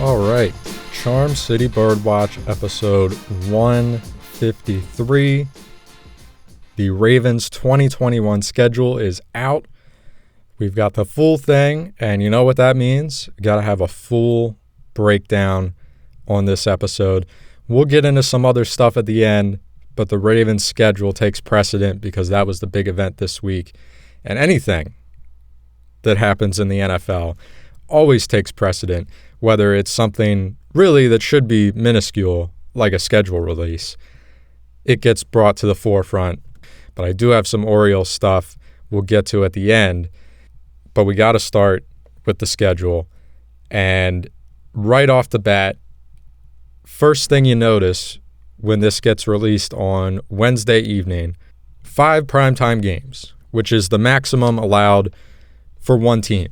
All right, Charm City Birdwatch episode 153. The Ravens 2021 schedule is out. We've got the full thing, and you know what that means? You got to have a full breakdown on this episode. We'll get into some other stuff at the end, but the Ravens schedule takes precedent because that was the big event this week. And anything that happens in the NFL always takes precedent, whether it's something really that should be minuscule, like a schedule release. It gets brought to the forefront. But I do have some Orioles stuff we'll get to at the end. But we got to start with the schedule. And right off the bat, first thing you notice when this gets released on Wednesday evening, 5 primetime games, which is the maximum allowed for one team.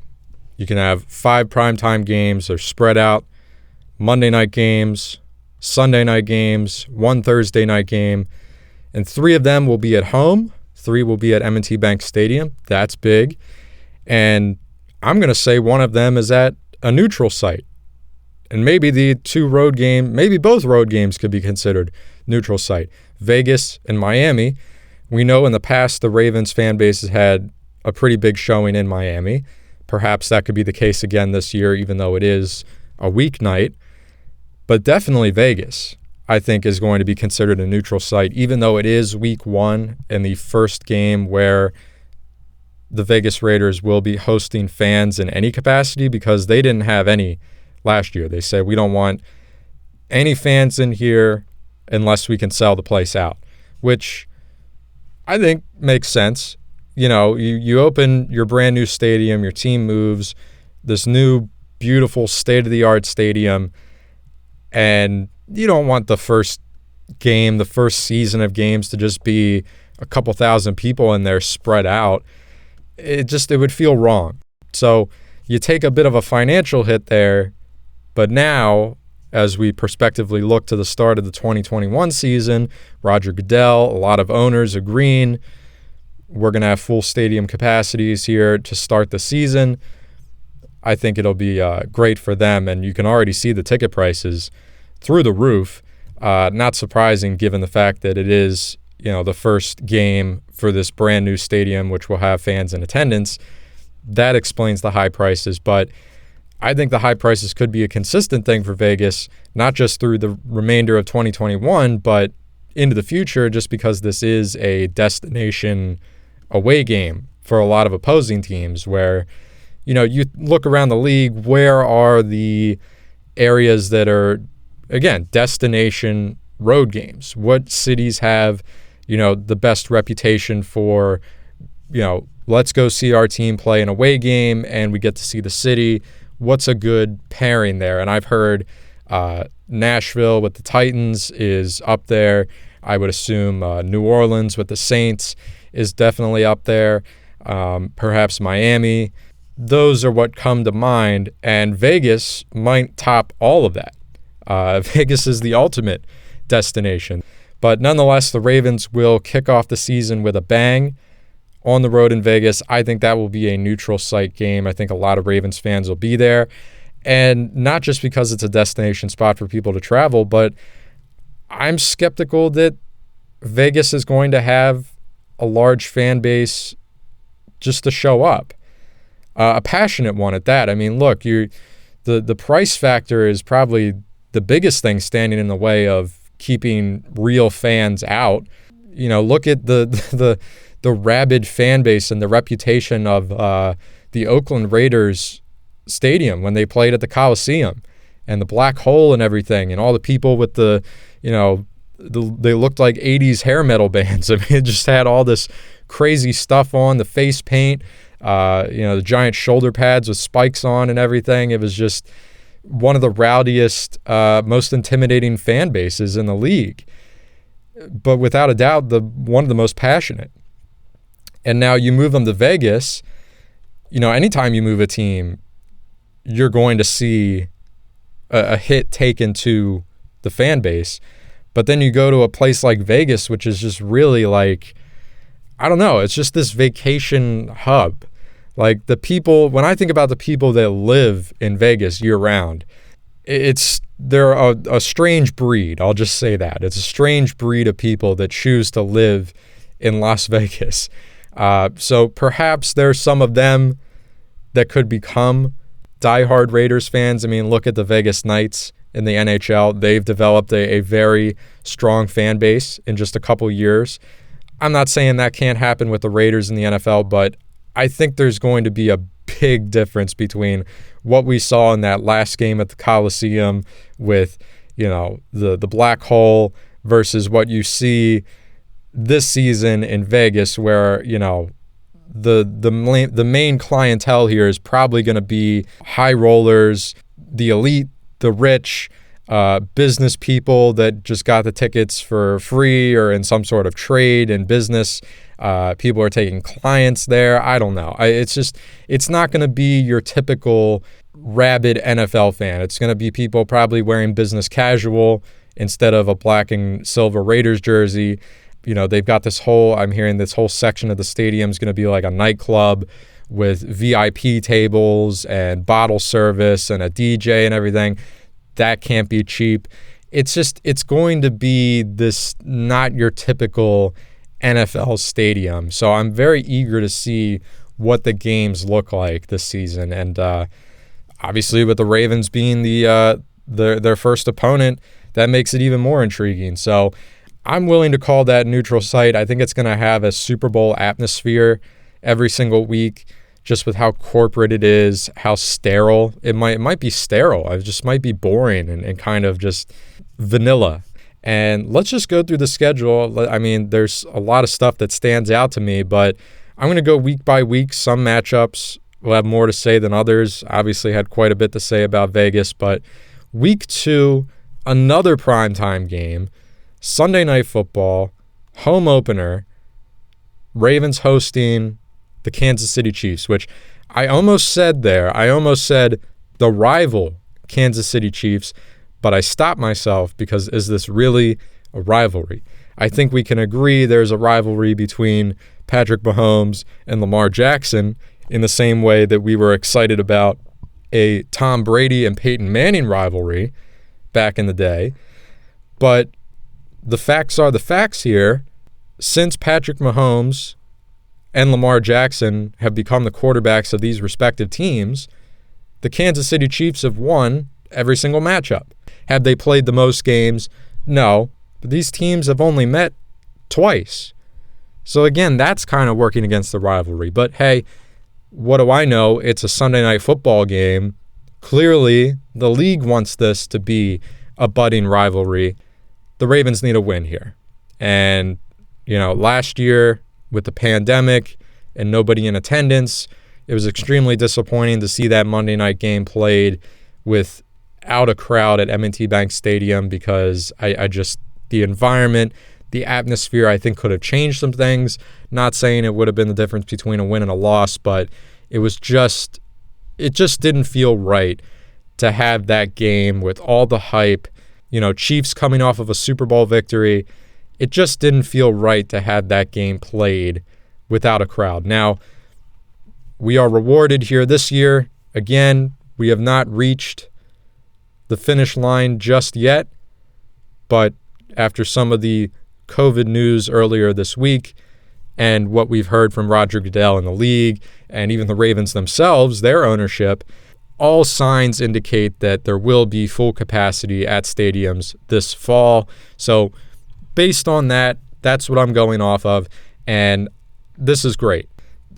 You can have 5 primetime games. They're spread out. Monday night games, Sunday night games, 1 Thursday night game. And 3 of them will be at home. 3 will be at M&T Bank Stadium. That's big. And I'm going to say one of them is at a neutral site. And maybe maybe both road games could be considered neutral site. Vegas and Miami. We know in the past the Ravens fan base has had a pretty big showing in Miami. Perhaps that could be the case again this year, even though it is a weeknight. But definitely Vegas, I think, is going to be considered a neutral site, even though it is week 1 and the first game where the Vegas Raiders will be hosting fans in any capacity because they didn't have any last year. They said, we don't want any fans in here unless we can sell the place out, which I think makes sense. You know, you open your brand new stadium, your team moves, this new beautiful state-of-the-art stadium, and you don't want the first game, the first season of games to just be a couple thousand people in there spread out. It would feel wrong. So you take a bit of a financial hit there, but now, as we prospectively look to the start of the 2021 season, Roger Goodell, a lot of owners agreeing, we're going to have full stadium capacities here to start the season. I think it'll be great for them, and you can already see the ticket prices through the roof. Not surprising given the fact that it is, the first game for this brand new stadium, which will have fans in attendance. That explains the high prices, but I think the high prices could be a consistent thing for Vegas, not just through the remainder of 2021, but into the future, just because this is a destination away game for a lot of opposing teams where, you look around the league, where are the areas that are, again, destination road games? What cities have, the best reputation for, let's go see our team play an away game and we get to see the city. What's a good pairing there? And I've heard Nashville with the Titans is up there. I would assume New Orleans with the Saints is definitely up there. Perhaps Miami. Those are what come to mind, and Vegas might top all of that. Vegas is the ultimate destination. But nonetheless, the Ravens will kick off the season with a bang on the road in Vegas. I think that will be a neutral site game. I think a lot of Ravens fans will be there. And not just because it's a destination spot for people to travel, but I'm skeptical that Vegas is going to have a large fan base just to show up. A passionate one at that. I mean, look, the price factor is probably the biggest thing standing in the way of keeping real fans out. Look at the rabid fan base and the reputation of the Oakland Raiders stadium when they played at the Coliseum, and the black hole and everything, and all the people with they looked like 80s hair metal bands. I mean, it just had all this crazy stuff on, the face paint, the giant shoulder pads with spikes on and everything. It was just one of the rowdiest, most intimidating fan bases in the league. But without a doubt, one of the most passionate. And now you move them to Vegas, anytime you move a team, you're going to see a hit taken to the fan base. But then you go to a place like Vegas, which is just really like, I don't know, it's just this vacation hub. Like the people, when I think about the people that live in Vegas year round, they're a strange breed. I'll just say that. It's a strange breed of people that choose to live in Las Vegas. So perhaps there's some of them that could become diehard Raiders fans. I mean, look at the Vegas Knights in the NHL. They've developed a very strong fan base in just a couple years. I'm not saying that can't happen with the Raiders in the NFL, but I think there's going to be a big difference between what we saw in that last game at the Coliseum with, the black hole versus what you see this season in Vegas, where, the main clientele here is probably going to be high rollers, the elite, the rich, business people that just got the tickets for free or in some sort of trade and business. People are taking clients there. I don't know. It's not going to be your typical rabid NFL fan. It's going to be people probably wearing business casual instead of a black and silver Raiders jersey. They've got I'm hearing this whole section of the stadium is going to be like a nightclub with VIP tables and bottle service and a DJ and everything. That can't be cheap. It's going to be this not your typical NFL stadium. So I'm very eager to see what the games look like this season. And obviously with the Ravens being their first opponent, that makes it even more intriguing. So I'm willing to call that neutral site. I think it's going to have a Super Bowl atmosphere every single week, just with how corporate it is, how sterile. It might be sterile. It just might be boring and kind of just vanilla. And let's just go through the schedule. I mean, there's a lot of stuff that stands out to me, but I'm going to go week by week. Some matchups will have more to say than others. Obviously had quite a bit to say about Vegas, but week 2, another primetime game, Sunday Night Football, home opener, Ravens hosting the Kansas City Chiefs, which I almost said the rival Kansas City Chiefs, but I stopped myself because is this really a rivalry? I think we can agree there's a rivalry between Patrick Mahomes and Lamar Jackson in the same way that we were excited about a Tom Brady and Peyton Manning rivalry back in the day. But the facts are the facts here. Since Patrick Mahomes and Lamar Jackson have become the quarterbacks of these respective teams, the Kansas City Chiefs have won every single matchup. Have they played the most games? No. But these teams have only met twice. So again, that's kind of working against the rivalry. But hey, what do I know? It's a Sunday Night Football game. Clearly, the league wants this to be a budding rivalry. The Ravens need a win here. And, last year with the pandemic and nobody in attendance, it was extremely disappointing to see that Monday night game played without a crowd at M&T Bank Stadium because the environment, the atmosphere, I think could have changed some things. Not saying it would have been the difference between a win and a loss, but it just didn't feel right to have that game with all the hype. Chiefs coming off of a Super Bowl victory. It just didn't feel right to have that game played without a crowd. Now, we are rewarded here this year. Again, we have not reached the finish line just yet, but after some of the COVID news earlier this week and what we've heard from Roger Goodell in the league and even the Ravens themselves, their ownership, all signs indicate that there will be full capacity at stadiums this fall. So based on that, that's what I'm going off of, and this is great.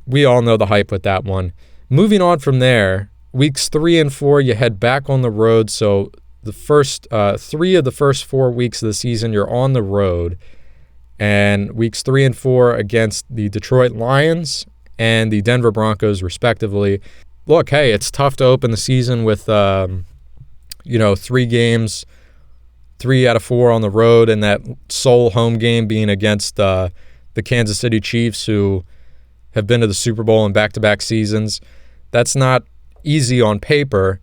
We all know the hype with that one. Moving on from there, weeks 3 and 4, you head back on the road. So the first 3 of the first 4 weeks of the season, you're on the road. And weeks 3 and 4 against the Detroit Lions and the Denver Broncos, respectively. Look, hey, it's tough to open the season with, 3 games, 3 out of 4 on the road, and that sole home game being against the Kansas City Chiefs, who have been to the Super Bowl in back-to-back seasons. That's not easy on paper,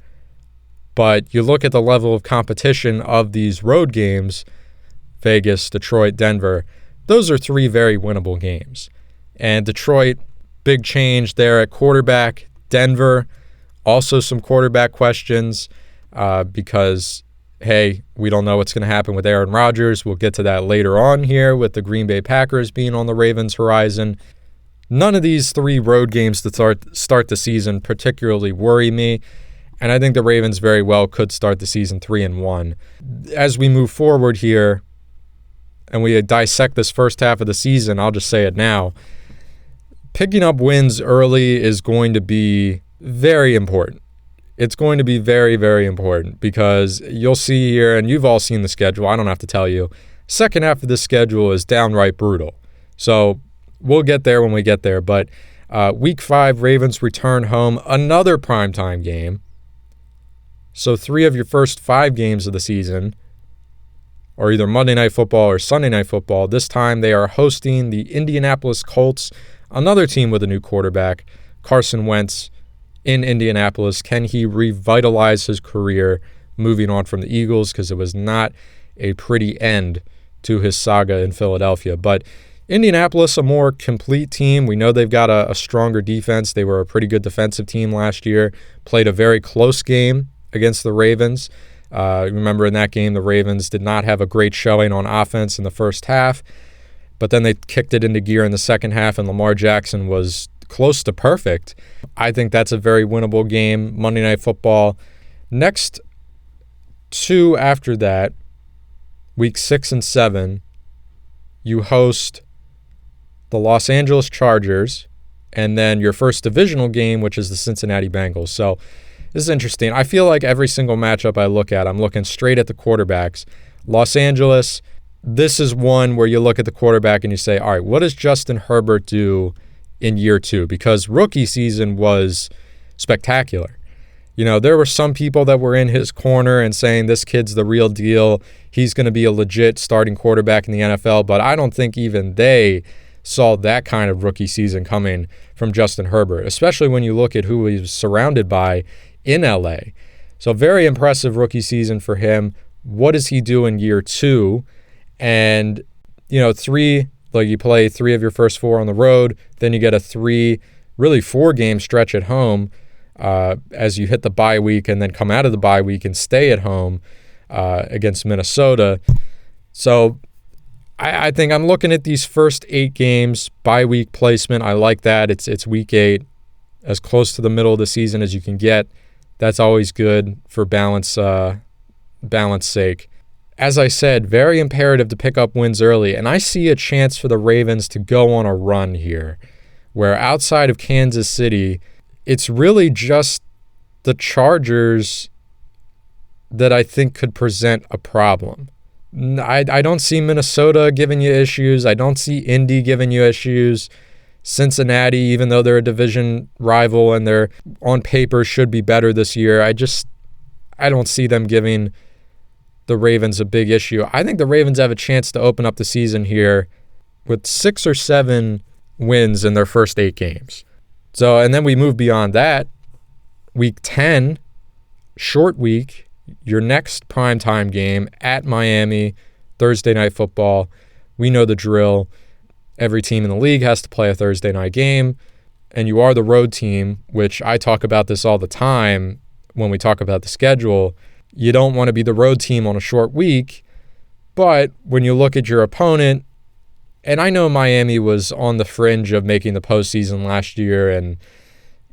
but you look at the level of competition of these road games, Vegas, Detroit, Denver, those are 3 very winnable games. And Detroit, big change there at quarterback. Denver, also some quarterback questions. because, hey, we don't know what's going to happen with Aaron Rodgers. We'll get to that later on here with the Green Bay Packers being on the Ravens' horizon. None of these 3 road games to start the season particularly worry me, and I think the Ravens very well could start the season 3-1. As we move forward here and we dissect this first half of the season, I'll just say it now, picking up wins early is going to be very important. It's going to be very, very important because you'll see here, and you've all seen the schedule, I don't have to tell you, second half of the schedule is downright brutal. So we'll get there when we get there, but Week 5, Ravens return home, another primetime game. So 3 of your first 5 games of the season are either Monday Night Football or Sunday Night Football. This time they are hosting the Indianapolis Colts, another team with a new quarterback, Carson Wentz, in Indianapolis. Can he revitalize his career moving on from the Eagles? Because it was not a pretty end to his saga in Philadelphia. But Indianapolis, a more complete team. We know they've got a stronger defense. They were a pretty good defensive team last year. Played a very close game against the Ravens. Remember in that game, the Ravens did not have a great showing on offense in the first half. But then they kicked it into gear in the second half, and Lamar Jackson was close to perfect. I think that's a very winnable game. Monday Night Football. Next 2 after that, Week 6 and 7, you host the Los Angeles Chargers, and then your first divisional game, which is the Cincinnati Bengals. So this is interesting. I feel like every single matchup I look at, I'm looking straight at the quarterbacks. Los Angeles, this is one where you look at the quarterback and you say, all right, what does Justin Herbert do in year 2? Because rookie season was spectacular. You know, there were some people that were in his corner and saying this kid's the real deal. He's going to be a legit starting quarterback in the NFL, but I don't think even they saw that kind of rookie season coming from Justin Herbert, especially when you look at who he was surrounded by in LA. So very impressive rookie season for him. What does he do in year 2? And, you know, 3, like you play 3 of your first 4 on the road, then you get a 4-game stretch at home as you hit the bye week and then come out of the bye week and stay at home against Minnesota. So I think I'm looking at these first 8 games, bye week placement. I like that. It's week 8, as close to the middle of the season as you can get. That's always good for balance sake. As I said, very imperative to pick up wins early, and I see a chance for the Ravens to go on a run here, where outside of Kansas City, it's really just the Chargers that I think could present a problem. I don't see Minnesota giving you issues. I don't see Indy giving you issues. Cincinnati, even though they're a division rival and they're on paper should be better this year, I don't see them giving the Ravens a big issue. I think the Ravens have a chance to open up the season here with 6 or 7 wins in their first 8 games. So, and then we move beyond that. Week 10, short week, your next primetime game at Miami, Thursday Night Football. We know the drill. Every team in the league has to play a Thursday night game, and you are the road team, which I talk about this all the time when we talk about the schedule. You don't want to be the road team on a short week, but when you look at your opponent, and I know Miami was on the fringe of making the postseason last year, and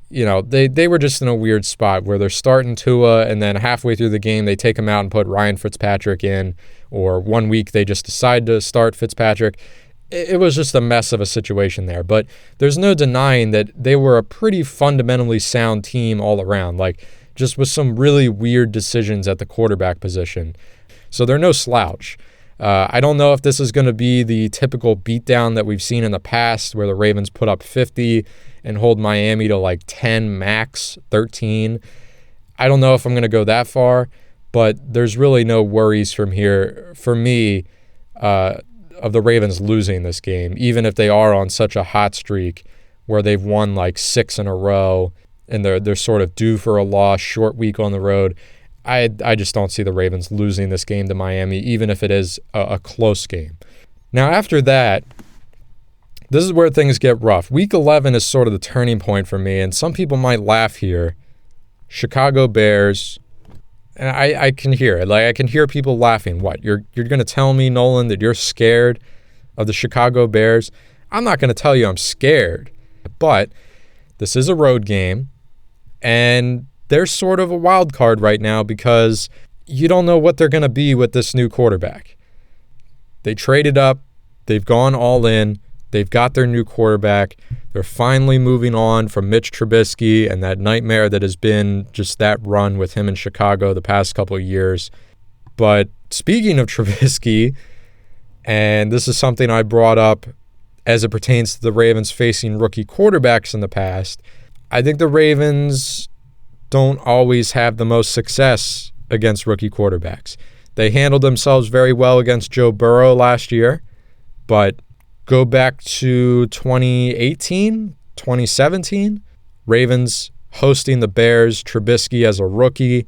you know they were just in a weird spot where they're starting Tua, and then halfway through the game they take him out and put Ryan Fitzpatrick in, or one week they just decide to start Fitzpatrick. It was just a mess of a situation there, but there's no denying that they were a pretty fundamentally sound team all around, like just with some really weird decisions at the quarterback position. So they're no slouch. I don't know if this is going to be the typical beatdown that we've seen in the past where the Ravens put up 50 and hold Miami to like 10 max, 13. I don't know if I'm going to go that far, but there's really no worries from here for me of the Ravens losing this game, even if they are on such a hot streak where they've won like 6 in a row and they're sort of due for a loss, short week on the road. I just don't see the Ravens losing this game to Miami, even if it is a close game. Now, after that, this is where things get rough. Week 11 is sort of the turning point for me, and some people might laugh here. Chicago Bears And I can hear it. Like, I can hear people laughing. What, you're going to tell me, Nolan, that you're scared of the Chicago Bears? I'm not going to tell you I'm scared, but this is a road game, and they're sort of a wild card right now because you don't know what they're going to be with this new quarterback. They traded up. They've gone all in. They've got their new quarterback. They're finally moving on from Mitch Trubisky and that nightmare that has been just that run with him in Chicago the past couple of years. But speaking of Trubisky, and this is something I brought up as it pertains to the Ravens facing rookie quarterbacks in the past, I think the Ravens don't always have the most success against rookie quarterbacks. They handled themselves very well against Joe Burrow last year, but go back to 2018, 2017, Ravens hosting the Bears, Trubisky as a rookie.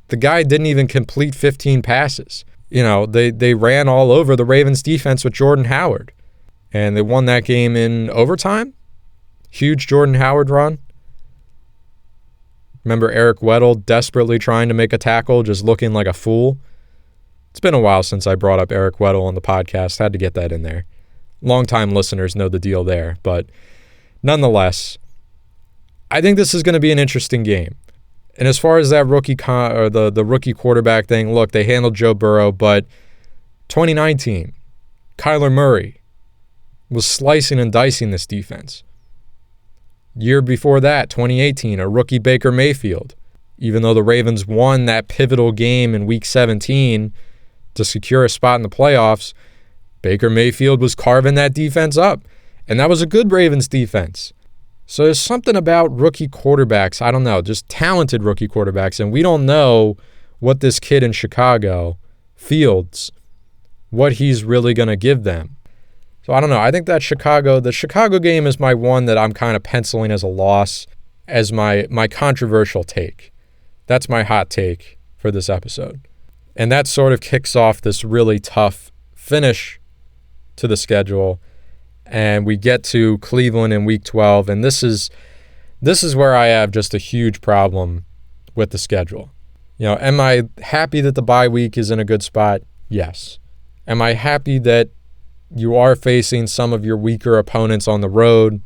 The guy didn't even complete 15 passes. You know, they ran all over the Ravens defense with Jordan Howard, and they won that game in overtime. Huge Jordan Howard run. Remember Eric Weddle desperately trying to make a tackle, just looking like a fool? It's been a while since I brought up Eric Weddle on the podcast. Had to get that in there. Longtime listeners know the deal there. But nonetheless, I think this is going to be an interesting game. And as far as that rookie the rookie quarterback thing, look, they handled Joe Burrow, but 2019, Kyler Murray was slicing and dicing this defense. Year before that, 2018, a rookie Baker Mayfield. Even though the Ravens won that pivotal game in Week 17 to secure a spot in the playoffs, Baker Mayfield was carving that defense up. And that was a good Ravens defense. So there's something about rookie quarterbacks, I don't know, just talented rookie quarterbacks, and we don't know what this kid in Chicago, Fields, what he's really going to give them. So I don't know. I think that the Chicago game is my one that I'm kind of penciling as a loss, as my controversial take. That's my hot take for this episode. And that sort of kicks off this really tough finish to the schedule. And we get to Cleveland in Week 12, and this is where I have just a huge problem with the schedule. You know, am I happy that the bye week is in a good spot? Yes. Am I happy that you are facing some of your weaker opponents on the road?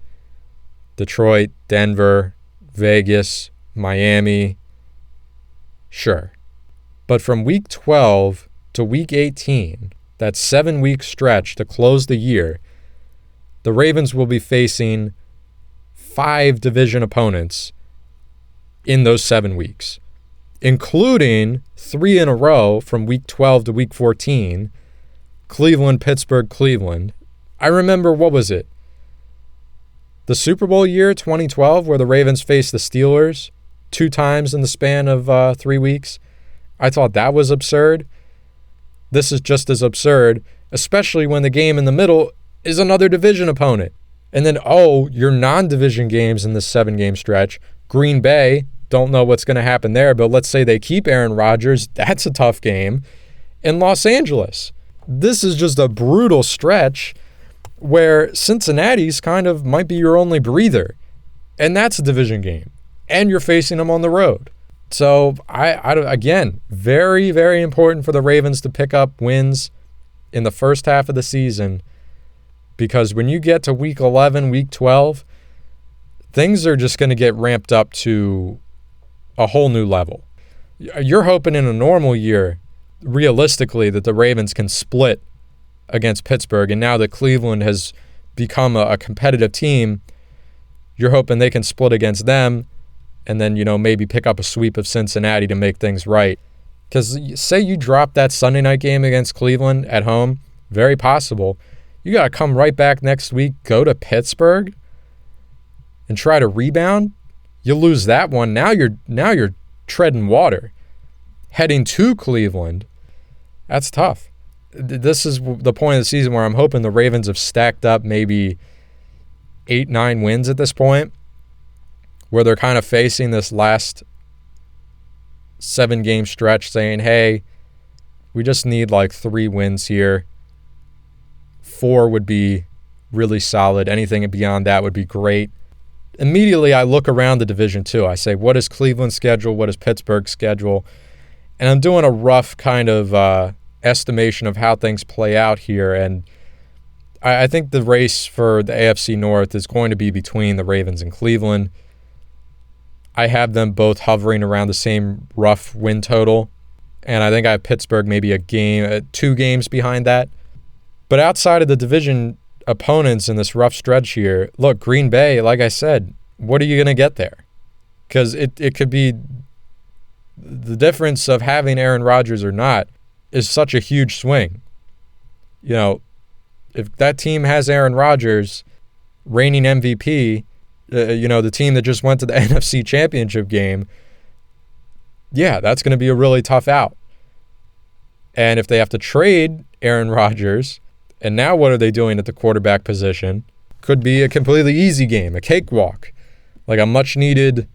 Detroit, Denver, Vegas, Miami. Sure. But from Week 12 to Week 18, that 7-week stretch to close the year, the Ravens will be facing 5 division opponents in those 7 weeks, including 3 in a row from Week 12 to Week 14, Cleveland, Pittsburgh, Cleveland. I remember, what was it? The Super Bowl year, 2012, where the Ravens faced the Steelers 2 times in the span of 3 weeks. I thought that was absurd. This is just as absurd, especially when the game in the middle is another division opponent. And then, your non-division games in this 7-game stretch. Green Bay, don't know what's going to happen there, but let's say they keep Aaron Rodgers. That's a tough game. In Los Angeles, this is just a brutal stretch where Cincinnati's kind of might be your only breather. And that's a division game. And you're facing them on the road. So, again, very, very important for the Ravens to pick up wins in the first half of the season, because when you get to Week 11, Week 12, things are just going to get ramped up to a whole new level. You're hoping in a normal year, realistically, that the Ravens can split against Pittsburgh, and now that Cleveland has become a competitive team, you're hoping they can split against them and then, maybe pick up a sweep of Cincinnati to make things right. Because say you drop that Sunday night game against Cleveland at home, very possible. You got to come right back next week, go to Pittsburgh, and try to rebound. You lose that one. Now you're treading water. Heading to Cleveland, that's tough. This is the point of the season where I'm hoping the Ravens have stacked up maybe 8-9 wins at this point, where they're kind of facing this last 7-game stretch saying, hey, we just need like 3 wins here. 4 would be really solid. Anything beyond that would be great. immediately I look around the division too. I say, what is Cleveland's schedule? What is Pittsburgh's schedule? And I'm doing a rough kind of estimation of how things play out here. And I think the race for the AFC North is going to be between the Ravens and Cleveland. I have them both hovering around the same rough win total. And I think I have Pittsburgh maybe 2 games behind that. But outside of the division opponents in this rough stretch here, look, Green Bay, like I said, what are you going to get there? Because it could be the difference of having Aaron Rodgers or not is such a huge swing. You know, if that team has Aaron Rodgers, reigning MVP, the team that just went to the NFC Championship game, yeah, that's going to be a really tough out. And if they have to trade Aaron Rodgers, and now what are they doing at the quarterback position? Could be a completely easy game, a cakewalk, like a much-needed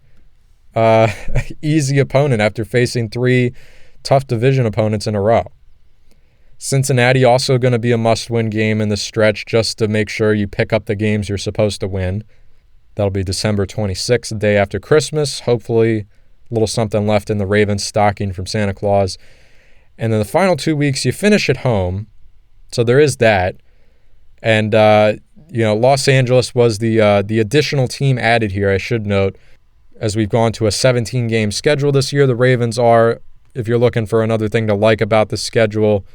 easy opponent after facing 3 tough division opponents in a row. Cincinnati also going to be a must-win game in the stretch just to make sure you pick up the games you're supposed to win. That'll be December 26th, the day after Christmas. Hopefully a little something left in the Ravens stocking from Santa Claus. And then the final 2 weeks, you finish at home. So there is that. And, Los Angeles was the additional team added here, I should note, as we've gone to a 17-game schedule this year. The Ravens are, if you're looking for another thing to like about the schedule,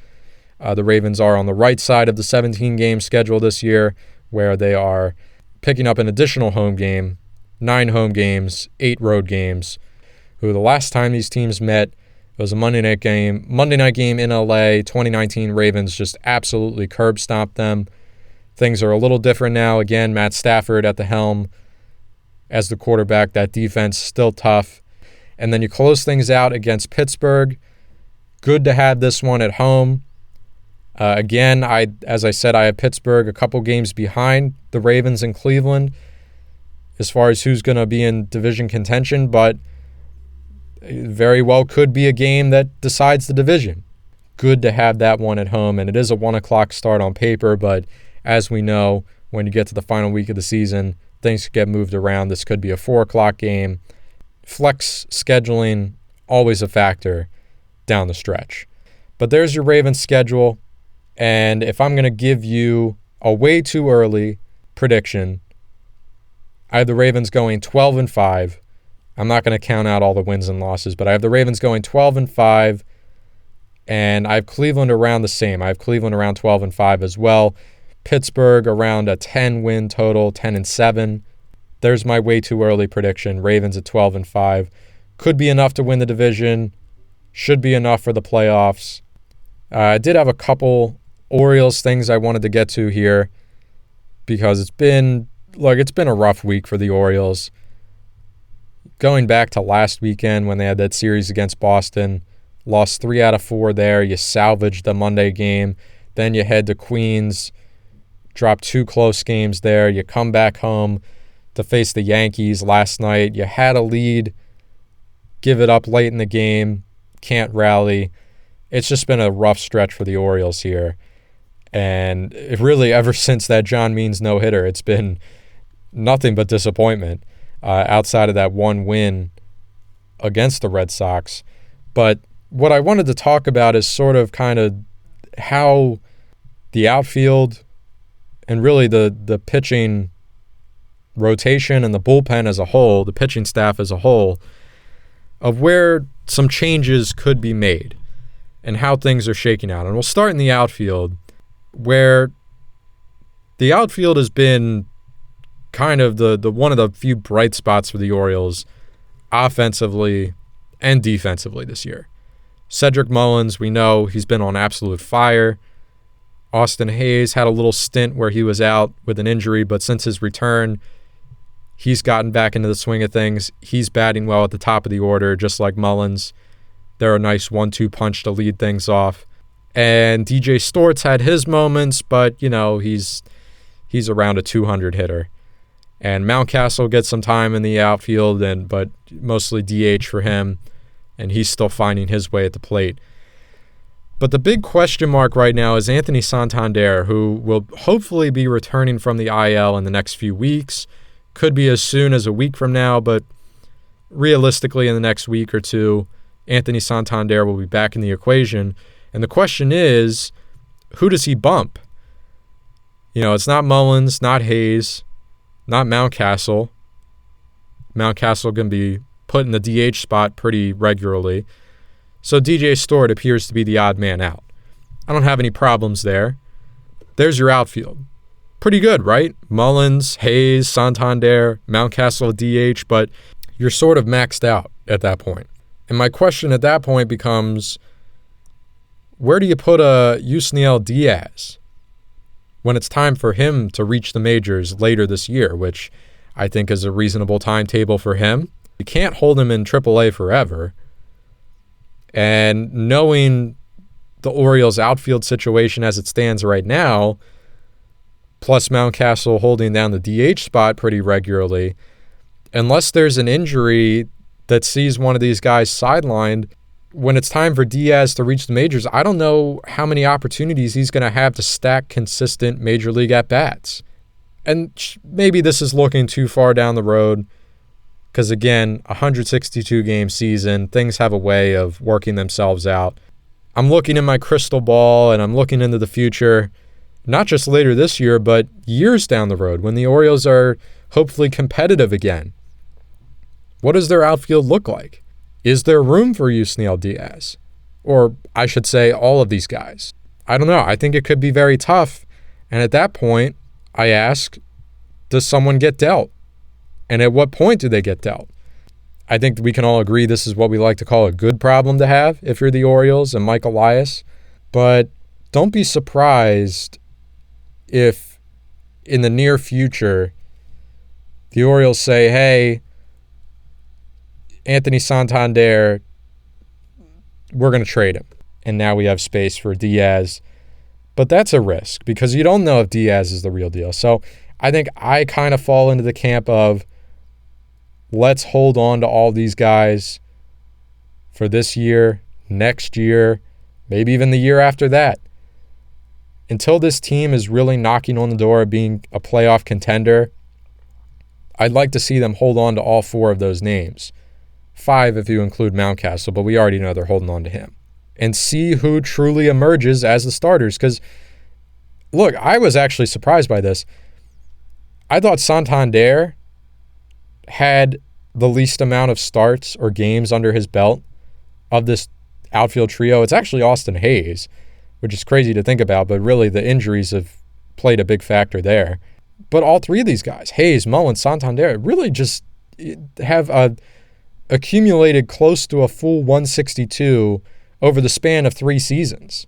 the Ravens are on the right side of the 17-game schedule this year, where they are picking up an additional home game, 9 home games, 8 road games. The last time these teams met, it was a Monday night game in LA. 2019 Ravens just absolutely curb stomped them. Things are a little different now. Again, Matt Stafford at the helm as the quarterback. That defense still tough. And then you close things out against Pittsburgh. Good to have this one at home. Again, as I said, I have Pittsburgh a couple games behind the Ravens and Cleveland as far as who's going to be in division contention, but very well could be a game that decides the division. Good to have that one at home, and it is a 1 o'clock start on paper, but as we know, when you get to the final week of the season, things get moved around. This could be a 4 o'clock game. Flex scheduling, always a factor down the stretch. But there's your Ravens schedule, and if I'm going to give you a way too early prediction, I have the Ravens going 12-5. I'm not going to count out all the wins and losses, but I have the Ravens going 12-5, and I have Cleveland around the same. I have Cleveland around 12-5 as well. Pittsburgh around a 10-win total, 10-7. There's my way too early prediction. Ravens at 12-5. Could be enough to win the division. Should be enough for the playoffs. I did have a couple Orioles things I wanted to get to here because it's been a rough week for the Orioles. Going back to last weekend when they had that series against Boston, lost 3 out of 4 there. You salvaged the Monday game. Then you head to Queens, dropped 2 close games there. You come back home to face the Yankees last night. You had a lead, give it up late in the game, can't rally. It's just been a rough stretch for the Orioles here. And it really, ever since that John Means no-hitter, it's been nothing but disappointment. Outside of that one win against the Red Sox. But what I wanted to talk about is sort of kind of how the outfield and really the pitching rotation and the bullpen as a whole, the pitching staff as a whole, of where some changes could be made and how things are shaking out. And we'll start in the outfield, where the outfield has been kind of the one of the few bright spots for the Orioles offensively and defensively this year. Cedric Mullins, we know he's been on absolute fire. Austin Hayes had a little stint where he was out with an injury, but since his return, he's gotten back into the swing of things. He's batting well at the top of the order, just like Mullins. They're a nice 1-2 punch to lead things off. And DJ Stortz had his moments, but, he's around a 200 hitter. And Mountcastle gets some time in the outfield, but mostly DH for him, and he's still finding his way at the plate. But the big question mark right now is Anthony Santander, who will hopefully be returning from the IL in the next few weeks. Could be as soon as a week from now, but realistically in the next week or two, Anthony Santander will be back in the equation. And the question is, who does he bump? It's not Mullins, not Hayes, not Mountcastle. Mountcastle can be put in the DH spot pretty regularly. So DJ Stewart appears to be the odd man out. I don't have any problems there. There's your outfield. Pretty good, right? Mullins, Hayes, Santander, Mountcastle DH, but you're sort of maxed out at that point. And my question at that point becomes, where do you put a Yusniel Diaz when it's time for him to reach the majors later this year, which I think is a reasonable timetable for him? You can't hold him in AAA forever. And knowing the Orioles outfield situation as it stands right now, plus Mountcastle holding down the DH spot pretty regularly, unless there's an injury that sees one of these guys sidelined, when it's time for Diaz to reach the majors, I don't know how many opportunities he's going to have to stack consistent major league at-bats. And maybe this is looking too far down the road because, again, 162-game season, things have a way of working themselves out. I'm looking in my crystal ball and I'm looking into the future, not just later this year, but years down the road when the Orioles are hopefully competitive again. What does their outfield look like? Is there room for Yusniel Diaz? Or I should say all of these guys. I don't know. I think it could be very tough. And at that point, I ask, does someone get dealt? And at what point do they get dealt? I think we can all agree this is what we like to call a good problem to have if you're the Orioles and Mike Elias. But don't be surprised if in the near future the Orioles say, hey, Anthony Santander, we're going to trade him. And now we have space for Diaz. But that's a risk because you don't know if Diaz is the real deal. So I think I kind of fall into the camp of let's hold on to all these guys for this year, next year, maybe even the year after that. Until this team is really knocking on the door of being a playoff contender, I'd like to see them hold on to all four of those names. 5 if you include Mountcastle, but we already know they're holding on to him. And see who truly emerges as the starters. Because, look, I was actually surprised by this. I thought Santander had the least amount of starts or games under his belt of this outfield trio. It's actually Austin Hayes, which is crazy to think about, but really the injuries have played a big factor there. But all three of these guys, Hayes, Mullins, Santander, really just have accumulated close to a full 162 over the span of 3 seasons.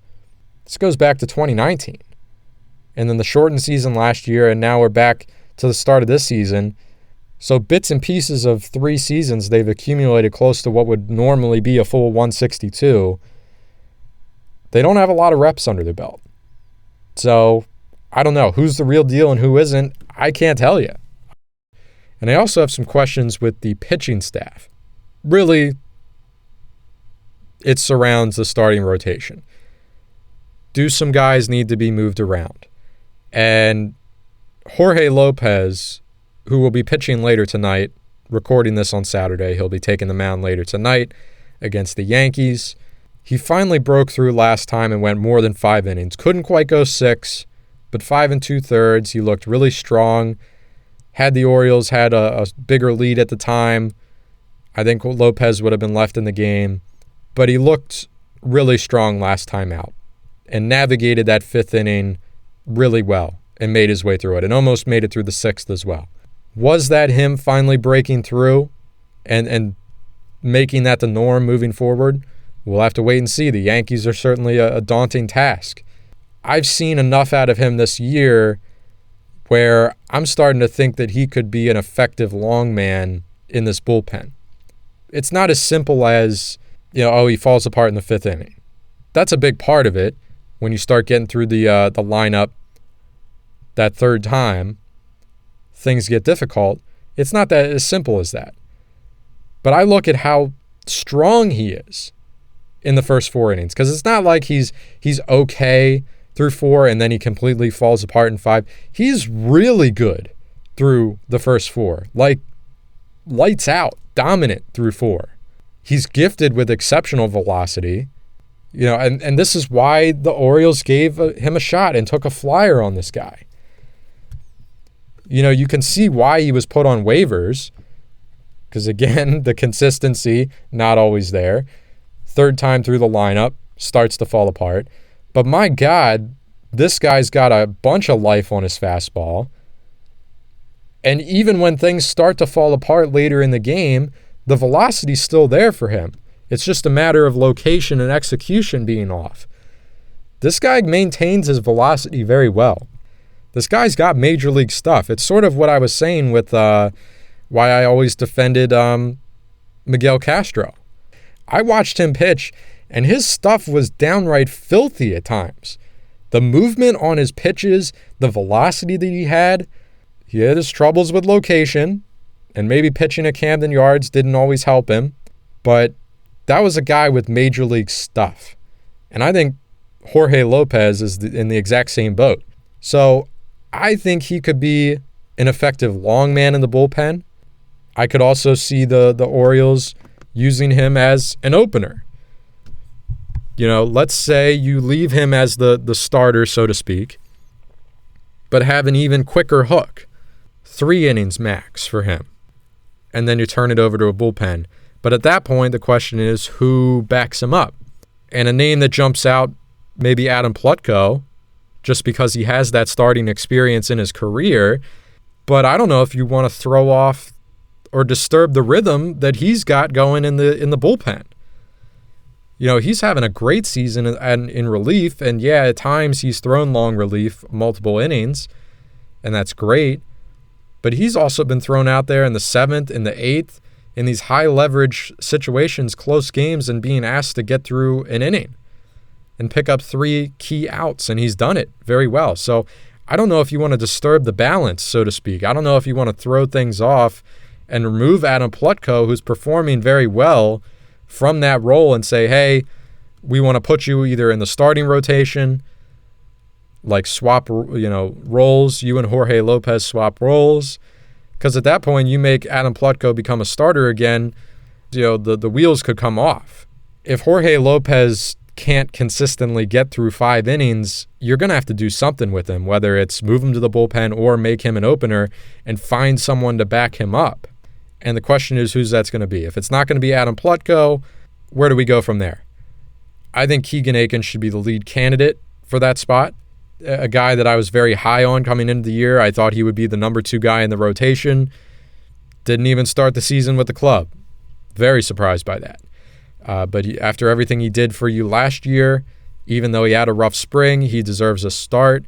This goes back to 2019. And then the shortened season last year, and now we're back to the start of this season. So bits and pieces of 3 seasons, they've accumulated close to what would normally be a full 162. They don't have a lot of reps under their belt. So I don't know who's the real deal and who isn't. I can't tell you. And I also have some questions with the pitching staff. Really, it surrounds the starting rotation. Do some guys need to be moved around? And Jorge Lopez, who will be pitching later tonight, recording this on Saturday, he'll be taking the mound later tonight against the Yankees. He finally broke through last time and went more than 5 innings. Couldn't quite go 6, but 5 2/3. He looked really strong. Had the Orioles had a bigger lead at the time, I think Lopez would have been left in the game. But he looked really strong last time out and navigated that 5th inning really well and made his way through it and almost made it through the 6th as well. Was that him finally breaking through and making that the norm moving forward? We'll have to wait and see. The Yankees are certainly a daunting task. I've seen enough out of him this year where I'm starting to think that he could be an effective long man in this bullpen. It's not as simple as, he falls apart in the 5th inning. That's a big part of it. When you start getting through the lineup that 3rd time, things get difficult. It's not that as simple as that. But I look at how strong he is in the first 4 innings, because it's not like he's okay through 4 and then he completely falls apart in 5. He's really good through the first 4. Like, lights out, dominant through 4. He's gifted with exceptional velocity. And this is why the Orioles gave him a shot and took a flyer on this guy. You can see why he was put on waivers, because, again, the consistency, not always there. Third time through the lineup, starts to fall apart. But my God, this guy's got a bunch of life on his fastball. And even when things start to fall apart later in the game, the velocity's still there for him. It's just a matter of location and execution being off. This guy maintains his velocity very well. This guy's got major league stuff. It's sort of what I was saying with why I always defended Miguel Castro. I watched him pitch, and his stuff was downright filthy at times. The movement on his pitches, the velocity that he had his troubles with location, and maybe pitching at Camden Yards didn't always help him, but that was a guy with major league stuff. And I think Jorge Lopez is in the exact same boat. So I think he could be an effective long man in the bullpen. I could also see the Orioles using him as an opener. Let's say you leave him as the starter, so to speak, but have an even quicker hook. 3 innings max for him. And then you turn it over to a bullpen. But at that point, the question is, who backs him up? And a name that jumps out, maybe Adam Plutko, just because he has that starting experience in his career. But I don't know if you want to throw off or disturb the rhythm that he's got going in the bullpen. He's having a great season in relief, and yeah, at times he's thrown long relief, multiple innings, and that's great. But he's also been thrown out there in the 7th, in the 8th, in these high-leverage situations, close games, and being asked to get through an inning and pick up 3 key outs, and he's done it very well. So I don't know if you want to disturb the balance, so to speak. I don't know if you want to throw things off and remove Adam Plutko, who's performing very well, from that role and say, hey, we want to put you either in the starting rotation, like swap, roles. You and Jorge Lopez swap roles. Because at that point, you make Adam Plutko become a starter again, the wheels could come off. If Jorge Lopez can't consistently get through 5 innings, you're going to have to do something with him, whether it's move him to the bullpen or make him an opener and find someone to back him up. And the question is, who's that's going to be? If it's not going to be Adam Plutko, where do we go from there? I think Keegan Aiken should be the lead candidate for that spot. A guy that I was very high on coming into the year. I thought he would be the number 2 guy in the rotation. Didn't even start the season with the club. Very surprised by that. But after everything he did for you last year, even though he had a rough spring, he deserves a start.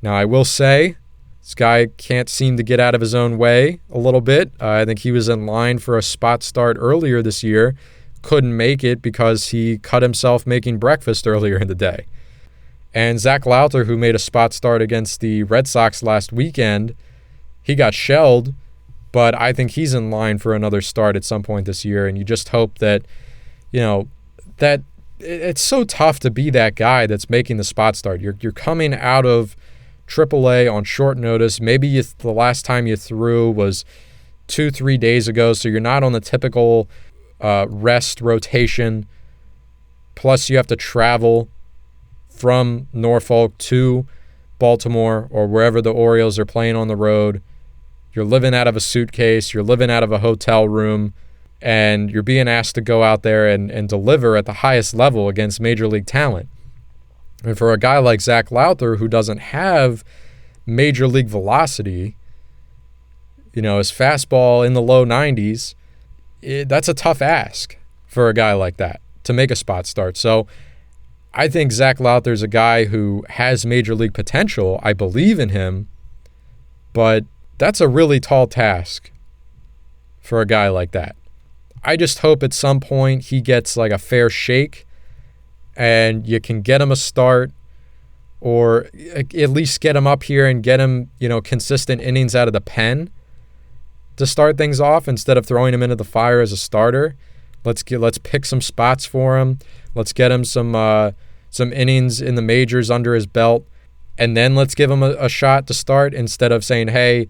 Now, I will say, this guy can't seem to get out of his own way a little bit. I think he was in line for a spot start earlier this year. Couldn't make it because he cut himself making breakfast earlier in the day. And Zach Lowther, who made a spot start against the Red Sox last weekend, he got shelled, but I think he's in line for another start at some point this year. And you just hope that, that it's so tough to be that guy that's making the spot start. You're coming out of AAA on short notice. Maybe the last time you threw was 2-3 days ago, so you're not on the typical rest rotation. Plus, you have to travel from Norfolk to Baltimore or wherever the Orioles are playing on the road. You're living out of a suitcase. You're living out of a hotel room. And you're being asked to go out there and deliver at the highest level against major league talent. And for a guy like Zach Lowther, who doesn't have major league velocity, his fastball in the low 90s, that's a tough ask for a guy like that to make a spot start. So I think Zach Lowther's a guy who has major league potential. I believe in him, but that's a really tall task for a guy like that. I just hope at some point he gets like a fair shake and you can get him a start or at least get him up here and get him, consistent innings out of the pen to start things off instead of throwing him into the fire as a starter. Let's pick some spots for him. Let's get him some innings in the majors under his belt, and then let's give him a shot to start instead of saying, hey,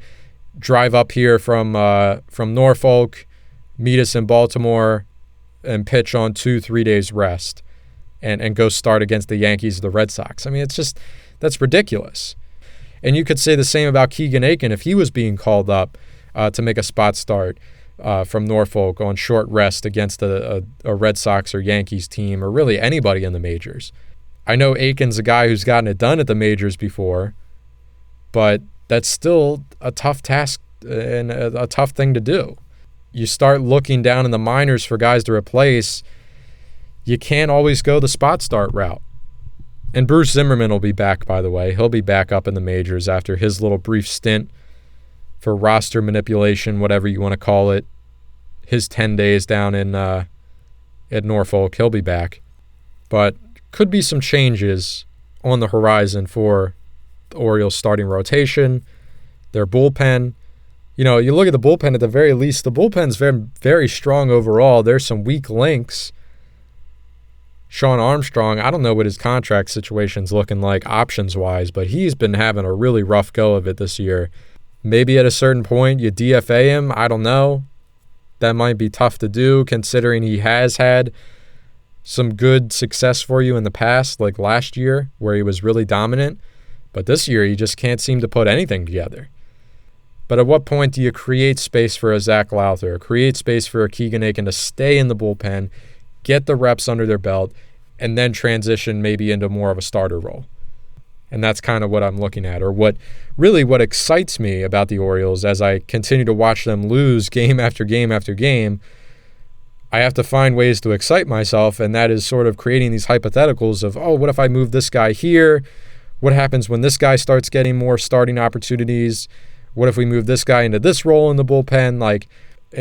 drive up here from Norfolk, meet us in Baltimore, and pitch on 2-3 days rest and go start against the Yankees or the Red Sox. I mean, that's ridiculous. And you could say the same about Keegan Aiken if he was being called up to make a spot start from Norfolk on short rest against a Red Sox or Yankees team, or really anybody in the majors. I know Aiken's a guy who's gotten it done at the majors before, but that's still a tough task and a tough thing to do. You start looking down in the minors for guys to replace, you can't always go the spot start route. And Bruce Zimmerman will be back, by the way. He'll be back up in the majors after his little brief stint for roster manipulation, whatever you want to call it. His 10 days down in at Norfolk, he'll be back. But could be some changes on the horizon for the Orioles starting rotation, their bullpen. You know, you look at the bullpen at the very least, the bullpen's very, very strong overall. There's some weak links. Sean Armstrong, I don't know what his contract situation's looking like options-wise, but he's been having a really rough go of it this year. Maybe at a certain point you DFA him. I don't know. That might be tough to do considering he has had some good success for you in the past, like last year where he was really dominant. But this year he just can't seem to put anything together. But at what point do you create space for a Zach Lowther, create space for a Keegan Aiken to stay in the bullpen, get the reps under their belt, and then transition maybe into more of a starter role? And that's kind of what I'm looking at, or what excites me about the Orioles as I continue to watch them lose game after game after game. I have to find ways to excite myself, and that is sort of creating these hypotheticals of, oh, what if I move this guy here? What happens when this guy starts getting more starting opportunities? What if we move this guy into this role in the bullpen? Like,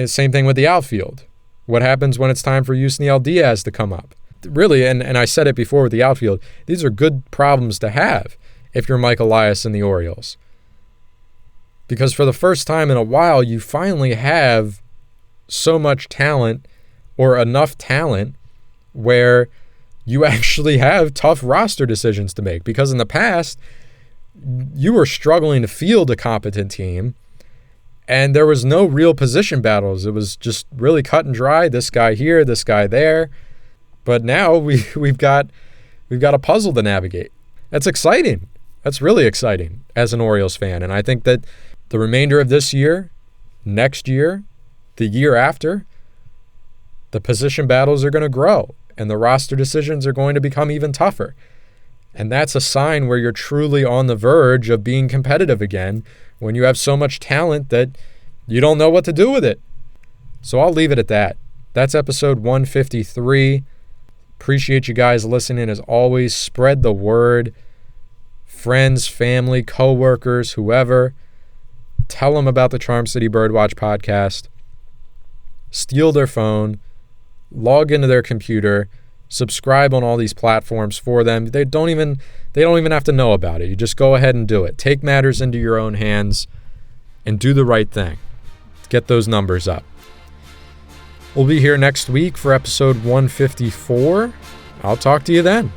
same thing with the outfield. What happens when it's time for Yusniel Diaz to come up? Really, and I said it before with the outfield, these are good problems to have if you're Mike Elias and the Orioles. Because for the first time in a while, you finally have so much talent, or enough talent, where you actually have tough roster decisions to make. Because in the past, you were struggling to field a competent team, and there was no real position battles. It was just really cut and dry, this guy here, this guy there. But now we've got a puzzle to navigate. That's exciting. That's really exciting as an Orioles fan. And I think that the remainder of this year, next year, the year after, the position battles are going to grow and the roster decisions are going to become even tougher. And that's a sign where you're truly on the verge of being competitive again, when you have so much talent that you don't know what to do with it. So I'll leave it at that. That's episode 153. Appreciate you guys listening as always. Spread the word. Friends, family, coworkers, whoever. Tell them about the Charm City Birdwatch podcast. Steal their phone. Log into their computer. Subscribe on all these platforms for them. They don't even have to know about it. You just go ahead and do it. Take matters into your own hands and do the right thing. Get those numbers up. We'll be here next week for episode 154. I'll talk to you then.